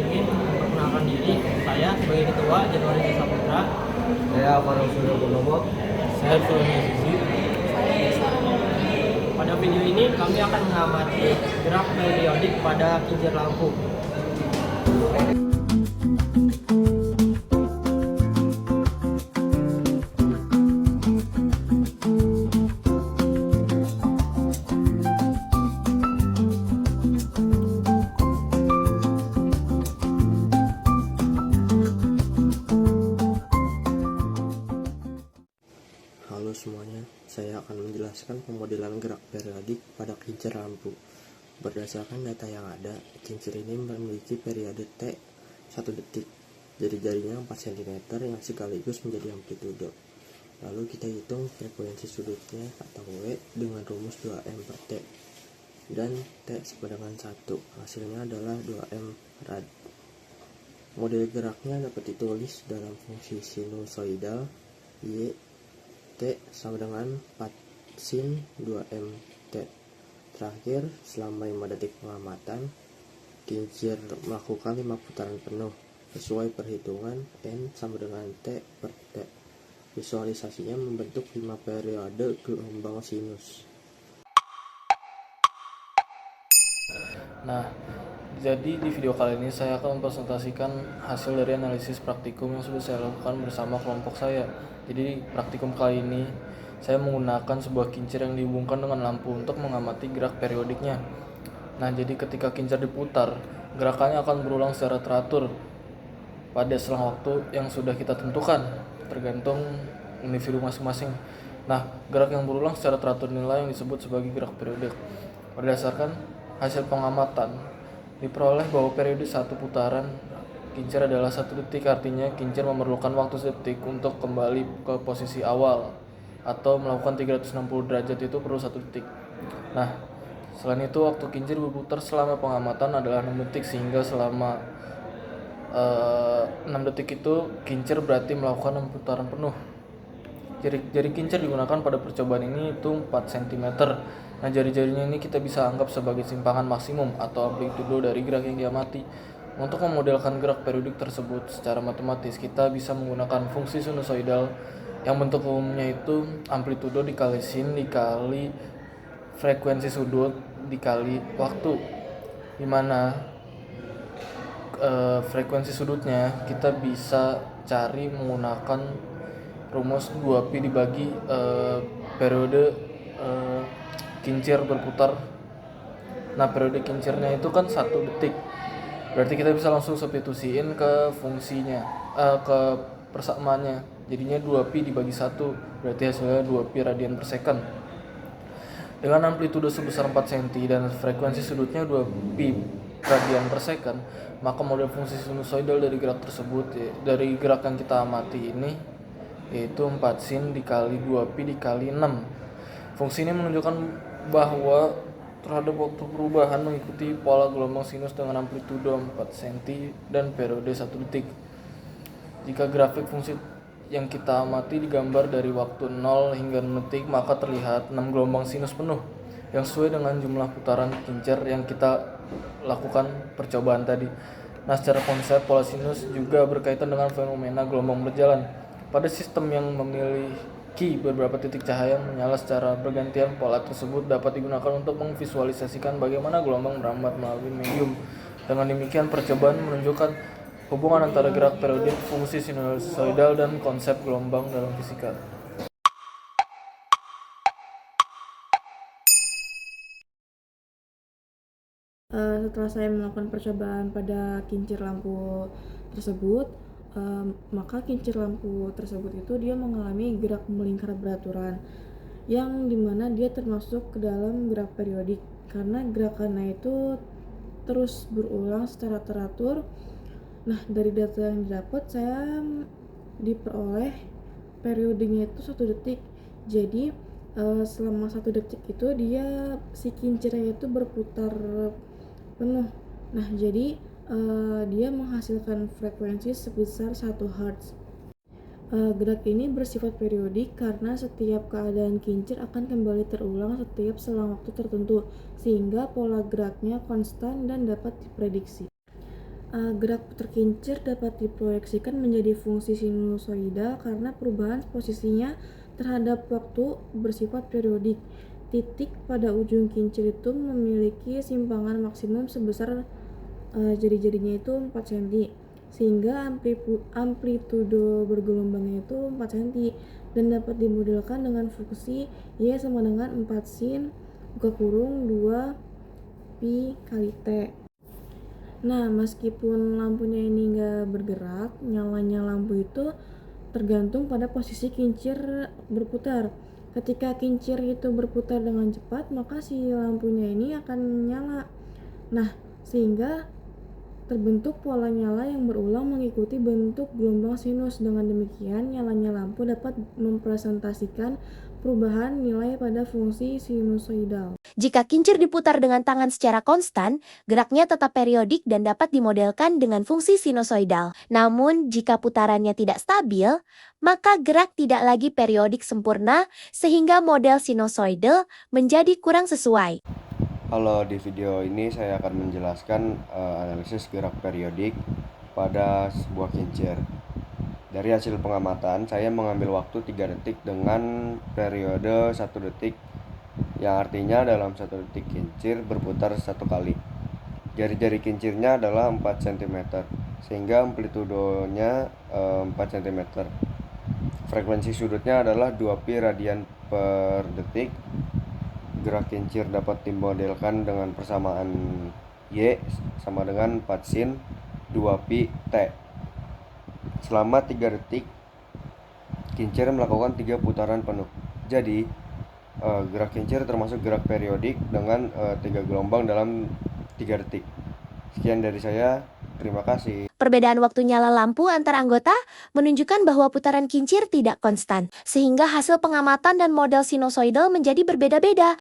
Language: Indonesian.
ingin memperkenalkan diri. Saya sebagai ketua Januari Saputra. Saya Farul Suryo Purnomo. Saya Sulaiman Sisi. Pada video ini kami akan mengamati gerak periodik pada kincir lampu. Halo semuanya, saya akan menjelaskan pemodelan gerak periodik pada kincir lampu. Berdasarkan data yang ada, kincir ini memiliki periode T 1 detik. Jari-jarinya 4 cm yang sekaligus menjadi amplitudo. Lalu kita hitung frekuensi sudutnya atau W dengan rumus 2M per T. Dan T sama dengan 1, hasilnya adalah 2M rad. Model geraknya dapat ditulis dalam fungsi sinusoidal Y T sama dengan 4 sin 2M T. Terakhir, selama 5 detik pengamatan, kincir melakukan 5 putaran penuh sesuai perhitungan N sama dengan T per T. Visualisasinya membentuk 5 periode gelombang sinus. Nah, jadi di video kali ini saya akan mempresentasikan hasil dari analisis praktikum yang sudah saya lakukan bersama kelompok saya. Jadi praktikum kali ini saya menggunakan sebuah kincir yang dihubungkan dengan lampu untuk mengamati gerak periodiknya. Nah, jadi ketika kincir diputar, gerakannya akan berulang secara teratur pada selang waktu yang sudah kita tentukan, tergantung individu masing-masing. Nah, gerak yang berulang secara teratur inilah yang disebut sebagai gerak periodik. Berdasarkan hasil pengamatan, diperoleh bahwa periode satu putaran kincir adalah 1 detik, artinya kincir memerlukan waktu sedetik untuk kembali ke posisi awal, atau melakukan 360 derajat itu perlu 1 detik. Nah, selain itu waktu kincir berputar selama pengamatan adalah 6 detik, sehingga selama 6 detik itu kincir berarti melakukan 6 putaran penuh. Jari kincir digunakan pada percobaan ini itu 4 cm. Nah, jari-jarinya ini kita bisa anggap sebagai simpangan maksimum atau amplitudo dari gerak yang diamati. Untuk memodelkan gerak periodik tersebut secara matematis, kita bisa menggunakan fungsi sinusoidal yang bentuk umumnya itu amplitudo dikali sin dikali frekuensi sudut dikali waktu, dimana frekuensi sudutnya kita bisa cari menggunakan rumus 2pi dibagi periode kincir berputar. Nah, periode kincirnya itu kan 1 detik. Berarti kita bisa langsung substitusiin ke fungsinya, ke persamaannya. Jadinya 2pi dibagi 1, berarti hasilnya 2pi radian per second. Dengan amplitudo sebesar 4 cm dan frekuensi sudutnya 2pi radian per second, maka model fungsi sinusoidal dari gerak tersebut, dari gerak yang kita amati ini, yaitu 4 sin dikali 2pi dikali 6. Fungsi ini menunjukkan bahwa terhadap waktu perubahan mengikuti pola gelombang sinus dengan amplitudo 4 cm dan periode 1 detik. Jika grafik fungsi yang kita amati digambar dari waktu 0 hingga 6 detik, maka terlihat 6 gelombang sinus penuh yang sesuai dengan jumlah putaran kincir yang kita lakukan percobaan tadi. Nah, secara konsep pola sinus juga berkaitan dengan fenomena gelombang berjalan. Pada sistem yang memiliki beberapa titik cahaya yang menyala secara bergantian, pola tersebut dapat digunakan untuk memvisualisasikan bagaimana gelombang merambat melalui medium. Dengan demikian, percobaan menunjukkan hubungan antara gerak periodik, fungsi sinusoidal, dan konsep gelombang dalam fisika. Setelah saya melakukan percobaan pada kincir lampu tersebut, maka kincir lampu tersebut itu dia mengalami gerak melingkar beraturan, yang dimana dia termasuk ke dalam gerak periodik karena gerakannya itu terus berulang secara teratur. Nah, dari data yang didapat saya diperoleh periodenya itu 1 detik. Jadi selama 1 detik itu dia si kincirnya itu berputar penuh. Nah, jadi dia menghasilkan frekuensi sebesar 1 Hz. Gerak ini bersifat periodik karena setiap keadaan kincir akan kembali terulang setiap selang waktu tertentu, sehingga pola geraknya konstan dan dapat diprediksi. Gerak putar kincir dapat diproyeksikan menjadi fungsi sinusoidal karena perubahan posisinya terhadap waktu bersifat periodik. Titik pada ujung kincir itu memiliki simpangan maksimum sebesar jari-jarinya itu 4 cm, sehingga amplitudo bergelombangnya itu 4 cm dan dapat dimodelkan dengan fungsi Y sama dengan 4 sin buka kurung 2 pi kali T. Nah, meskipun lampunya ini nggak bergerak, nyalanya lampu itu tergantung pada posisi kincir berputar. Ketika kincir itu berputar dengan cepat, maka si lampunya ini akan nyala. Nah, sehingga terbentuk pola nyala yang berulang mengikuti bentuk gelombang sinus. Dengan demikian, nyalanya lampu dapat mempresentasikan perubahan nilai pada fungsi sinusoidal. Jika kincir diputar dengan tangan secara konstan, geraknya tetap periodik dan dapat dimodelkan dengan fungsi sinusoidal. Namun, jika putarannya tidak stabil, maka gerak tidak lagi periodik sempurna sehingga model sinusoidal menjadi kurang sesuai. Halo, di video ini saya akan menjelaskan analisis gerak periodik pada sebuah kincir. Dari hasil pengamatan, saya mengambil waktu 3 detik dengan periode 1 detik, yang artinya dalam 1 detik kincir berputar 1 kali. Jari-jari kincirnya adalah 4 cm, sehingga amplitudonya 4 cm. Frekuensi sudutnya adalah 2 pi radian per detik. Gerak kincir dapat dimodelkan dengan persamaan Y sama dengan 4 sin 2 pi T. Selama 3 detik, kincir melakukan 3 putaran penuh. Jadi, gerak kincir termasuk gerak periodik dengan 3 gelombang dalam 3 detik. Sekian dari saya, terima kasih. Perbedaan waktu nyala lampu antar anggota menunjukkan bahwa putaran kincir tidak konstan, sehingga hasil pengamatan dan model sinusoidal menjadi berbeda-beda.